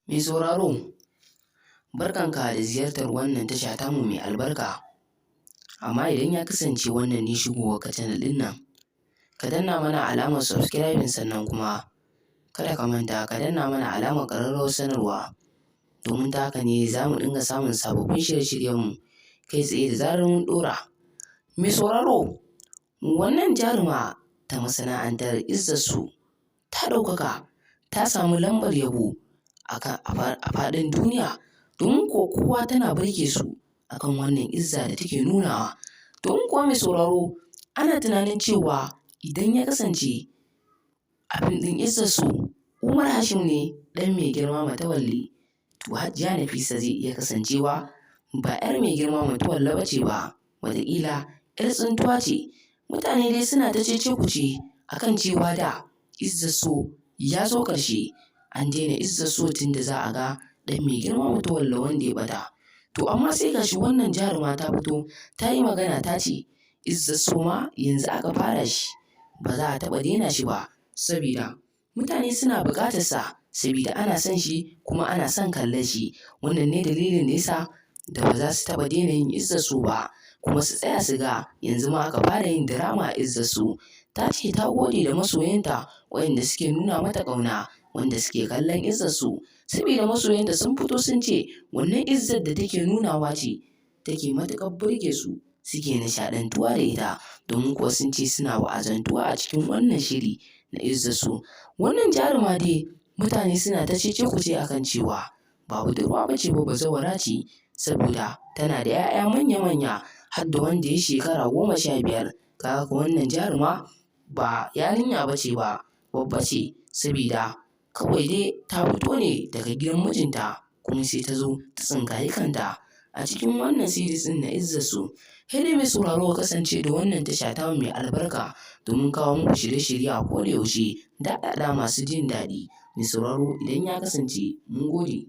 Mai sauraro, barkanka da ziyartar wannan tasha tamu mai albarka. Amma idan ya kasance wannan ne shigowarka channel ɗin nan, ka danna mana alamar subscribing sannan kuma kada ka manta ka danna mana alamar ƙararrawar sanarwa domin ta haka ne za mu dinga samun sababbin shirye-shiryenmu kai tsaye da zarar mun ɗora. Mai sauraro, wannan jaruma ta masana'antar Izzat So ta ɗaukaka, ta samu lambar yabo a faɗin duniya domin kuwa kowa tana burge su a kan wannan izza da take nunawa. Domin kuwa mai sauraro, ana tunanin cewa idan ya kasance a fim ɗin Izzat So Umar Hashim ne ɗan mai girma Matawalle, to Hajiya Nafisa zai iya kasancewa ba 'yar mai girma Matawalle ba ce ba, wataƙila 'yar tsintuwa ce. Mutane dai suna ta cece-kuce a kan cewa da Izzat So ya zo ƙarshe, an daina Izzat So tun da za a ga ɗan mai girma Matawalle wanda ya ɓata. To amma sai ga shi wannan jaruma ta fito ta yi magana ta ce Izzat So ma yanzu aka fara shi, ba za a taɓa daina shi ba, sabida mutane suna buƙatarsa, sabida ana son shi kuma ana son kallon shi. Wannan ne dalilin da ya sa da ba za su taɓa daina yin Izzat So ba, kuma su tsaya su ga yanzu ma aka fara yin drama a Izzat So. Ta ce ta gode da masoyanta waɗanda suke nuna mata ƙauna, wanda suke kallon Izzat So, sabida masoyanta sun fito sun ce wannan izzar da take nunawa ce take matuƙar burge su, suke nishaɗantuwa da ita, domin kuwa sun ce suna wa'azantuwa a cikin wannan shiri na Izzat So. Wannan jaruma dai mutane suna ta cece-kuce a kan cewa ba budurwa ba ce ba, bazawara ce, saboda tana da 'ya'ya manya-manya har da wanda ya shekara 15. Ka ga wannan jaruma ba yarinya ba ce ba, babba ce, sabida kawai dai ta fito ne daga gidan mijinta kuma sai ta zo ta tsinkayi kanta a cikin wannan series ɗin na Izzat So. Kai dai mai sauraro ka kasance da wannan tasha tamu mai albarka domin kawo muku shirye-shirye a koda yaushe daɗaɗa masu jin daɗi. Mai sauraro, idan ya kasance mun gode.